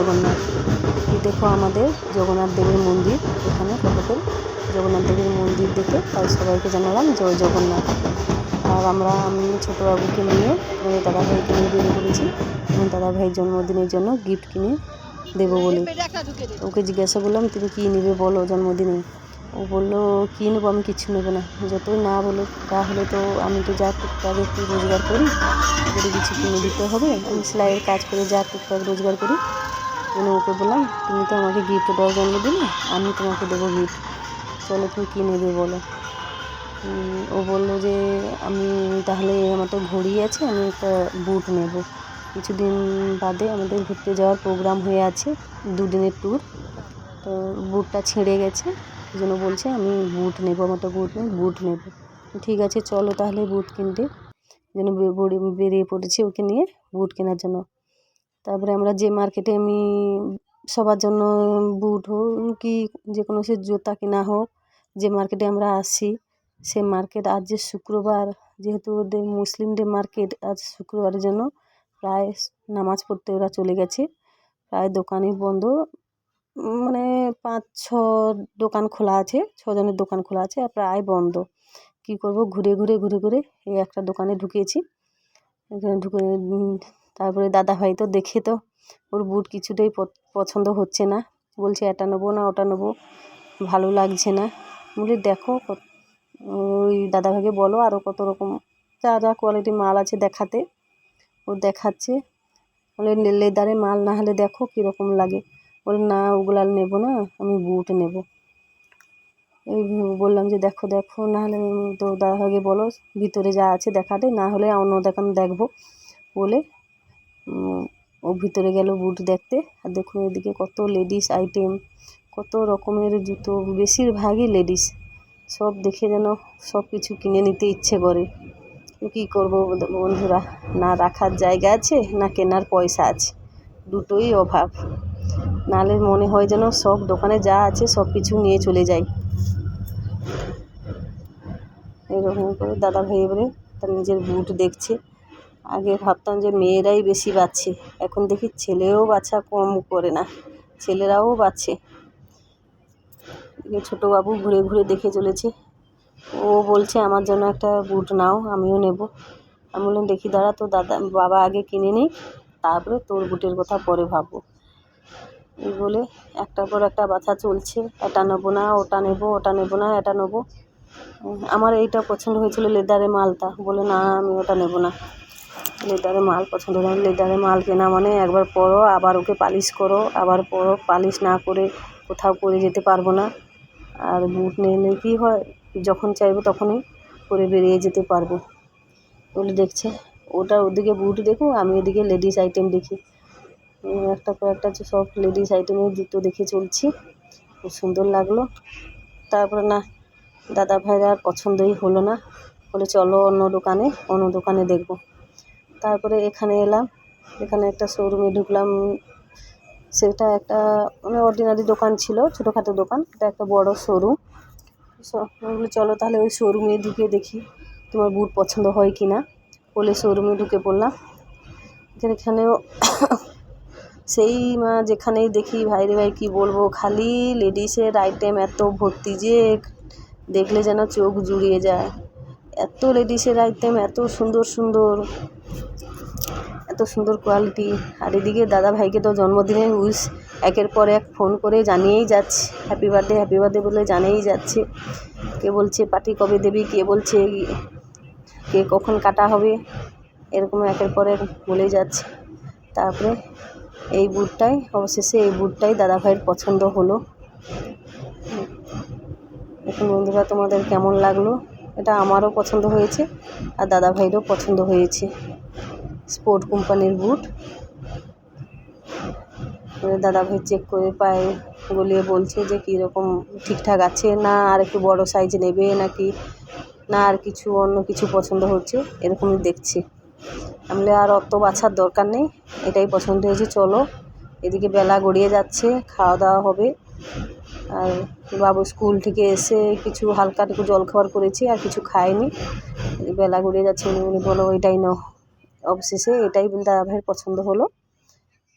জগন্নাথ। দেখো আমাদের জগন্নাথ দেবের মন্দির, এখানে কতক্ষণ জগন্নাথ দেবের মন্দির দেখে তাই সবাইকে জানালাম জয় জগন্নাথ। আর আমি ছোটো বাবুকে নিয়ে দাদা ভাইকে নিয়ে বেরিয়ে পড়েছি এবং দাদা ভাইয়ের জন্মদিনের জন্য গিফট কিনে দেবো বলে। ওকে জিজ্ঞাসা করলাম তুমি কী নেবে বলো জন্মদিনে। ও বললো কী নেবো, আমি কিচ্ছু নেবো না, যতই না বলো তাহলে তো আমি তো যা টুকটাক একটু রোজগার করি ওদের কিছু কিনে দিতে হবে। আমি সেলাইয়ের কাজ করে যা টুকটাক রোজগার করি, মানে ওকে বললাম তুমি তো আমাকে গিফট দাও জন্মদিনে, আমি তোমাকে দেবো গিফট, চলো তুমি কী নেবে বলো। ও বললো যে আমি তাহলে আমার তো ঘড়ি আছে, আমি একটা বুট নেব। কিছুদিন বাদে আমাদের ঘুরতে যাওয়ার প্রোগ্রাম হয়ে আছে, 2 দিনের ট্যুর, তো বুটটা ছিঁড়ে গেছে, এই জন্য বলছে আমি বুট নেব, আমার তো বুট নেই, বুট নেব। ঠিক আছে চলো তাহলে বুট কিনতে, যেন বেরিয়ে পড়েছি ওকে নিয়ে বুট কেনার জন্য। তারপরে আমরা যে মার্কেটে আমি সবার জন্য বুট হোক কি যে কোনো সে জুতা কেনা হোক, যে মার্কেটে আমরা আসি সে মার্কেট আজ যে শুক্রবার, যেহেতু ওদের মুসলিমদের মার্কেট, আজ শুক্রবারের জন্য প্রায় নামাজ পড়তে ওরা চলে গেছে, প্রায় দোকানই বন্ধ, মানে 5-6 দোকান খোলা আছে, 6 জনের দোকান খোলা আছে আর প্রায় বন্ধ। কী করব, ঘুরে ঘুরে এই একটা দোকানে ঢুকেছি। এখানে ঢুকে তারপরে দাদা ভাই তো দেখে তো ওর বুট কিছুতেই পছন্দ হচ্ছে না, বলছে এটা নেবো না ওটা নেবো, ভালো লাগছে না। বলি দেখো ওই দাদাভাইকে বলো আরও কত রকম যা কোয়ালিটি মাল আছে দেখাতে, ও দেখাচ্ছে। বলে লেদারে মাল না হলে দেখো কীরকম লাগে। বলে না ওগুলো নেবো না, আমি বুট নেব। এই বললাম যে দেখো না হলে তো দাদাভাইকে বলো ভিতরে যা আছে দেখাতে, না হলে অন্য দোকান দেখবো বলে ও ভিতরে গেল বুট দেখতে। আর দেখুন এদিকে কত লেডিস আইটেম, কত রকমের জুতো, বেশিরভাগই লেডিস, সব দেখে যেন সব কিছু কিনে নিতে ইচ্ছে করে। কী করবো বন্ধুরা, না রাখার জায়গা আছে না কেনার পয়সা আছে, দুটোই অভাব। নাহলে মনে হয় যেন সব দোকানে যা আছে সব কিছু নিয়ে চলে যাই। এইরকম করে দাদা ভাই এবারে তার নিজের বুট দেখছে। আগে ভাবতাম যে মেয়েরাই বেশি বাচ্ছে, এখন দেখি ছেলেও বাছা কম করে না, ছেলেরাও বাচ্ছে। ছোটো বাবু ঘুরে দেখে চলেছে, ও বলছে আমার জন্য একটা বুট নাও, আমিও নেব। আমি বললাম দেখি দাঁড়া, তো বাবা আগে কিনে নিই, তারপরে তোর বুটের কথা পরে ভাববো। এই বলে একটার পর একটা বাছা চলছে, এটা নেবো না ওটা নেবো, ওটা নেবো না এটা নেবো। আমার এইটা পছন্দ হয়েছিল লেদারের মালটা, বলে না আমি ওটা নেবো না, লেদারের মাল পছন্দ হয়। লেদারের মাল কেনা মানে একবার পরো আবার ওকে পালিশ করো, আবার পরো, পালিশ না করে কোথাও পরে যেতে পারবো না। আর বুট নিলে কী হয়, যখন চাইবো তখনই পরে বেরিয়ে যেতে পারবো বলে দেখছে। ওদিকে বুট দেখুক, আমি ওদিকে লেডিস আইটেম দেখি, একটা পর একটা সব লেডিস আইটেমের জুতো দেখে চলছি, খুব সুন্দর লাগলো। তারপরে না দাদা ভাইরা আর পছন্দই হলো না, বলে চলো অন্য দোকানে দেখবো। তারপরে এখানে এলাম, এখানে একটা শোরুমে ঢুকলাম, সেটা একটা মানে অর্ডিনারি দোকান ছিল, ছোটোখাটো দোকান, এটা একটা বড় শোরুম। বলে চলো তাহলে ওই শোরুমে ঢুকে দেখি তোমার বুট পছন্দ হয় কি না, বলে শোরুমে ঢুকে পড়লাম। এখানেও সেই যেখানেই দেখি ভাইরে ভাই কী বলবো, খালি লেডিসের আইটেম এত ভর্তি যে দেখলে যেন চোখ জুড়িয়ে যায়, এত লেডিসের আইটেম, এত সুন্দর কোয়ালিটি। আর এদিকে দাদা ভাইকে তো জন্মদিনের উইশ একের পর এক ফোন করে জানিয়েই যাচ্ছে, হ্যাপি বার্থডে বলে জানিয়েই যাচ্ছে। কে বলছে পার্টি কবে দেবি, কে বলছে কে কখন কাটা হবে, এরকম একের পর এক বলেই যাচ্ছে। তারপরে অবশেষে এই বুটটাই দাদা ভাইয়ের পছন্দ হলো। এখন বন্ধুরা তোমাদের কেমন লাগলো, এটা আমারও পছন্দ হয়েছে আর দাদা ভাইয়েরও পছন্দ হয়েছে, স্পোর্ট কোম্পানির বুট। দাদা ভাই চেক করে পায়ে গলিয়ে বলছে যে কীরকম ঠিকঠাক আছে না, আর একটু বড় সাইজ নেবে নাকি না আর অন্য কিছু পছন্দ হচ্ছে, এরকমই দেখছি। আমি আর অত বাছার দরকার নেই, এটাই পছন্দ হয়েছে, চলো। এদিকে বেলা গড়িয়ে যাচ্ছে, খাওয়া দাওয়া হবে। আর বাবু স্কুল থেকে এসে কিছু হালকাটুকু জলখাবার করেছি, আর কিছু খায়নি, বেলা গড়িয়ে যাচ্ছে, উনি বলো এটাই নাও। অবশেষে এটাই দাদা ভাইয়ের পছন্দ হলো,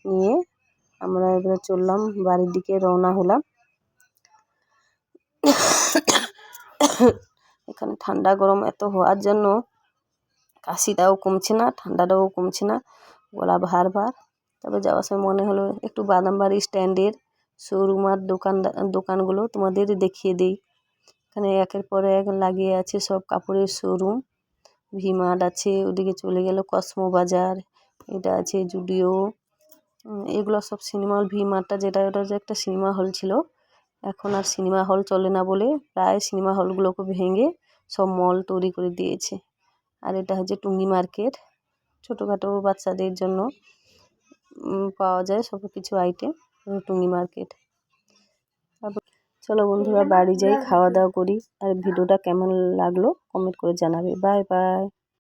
নিয়ে আমরা এবারে চললাম বাড়ির দিকে, রওনা হলাম। এখানে ঠান্ডা গরম এত হওয়ার জন্য কাশিটাও কমছে না, ঠান্ডাটাও কমছে না, গলা ভার ভার। তবে যাওয়ার সময় মনে হলো একটু বাদামবাড়ি স্ট্যান্ডের শোরুম আর দোকানগুলো তোমাদের দেখিয়ে দিই। এখানে একের পর এক লাগিয়ে আছে সব কাপড়ের শোরুম। ভি-মার্ট আছে, ওদিকে চলে গেল কসমো বাজার, এটা আছে জুডিও। এগুলো সব সিনেমা হল। ভি-মার্টটা যেটা, ওটা যে একটা সিনেমা হল ছিল, এখন আর সিনেমা হল চলে না বলে প্রায় সিনেমা হলগুলোকে ভেঙে সব মল তৈরি করে দিয়েছে। আর এটা হচ্ছে টুঙ্গি মার্কেট, ছোটোখাটো বাচ্চাদের জন্য পাওয়া যায় সব কিছু আইটেম, টুঙ্গি মার্কেট। তারপর চলো বন্ধুরা বাড়ি যাই, খাওয়া দাওয়া করি। আর ভিডিওটা কেমন লাগলো কমেন্ট করে জানাবে। Bye bye.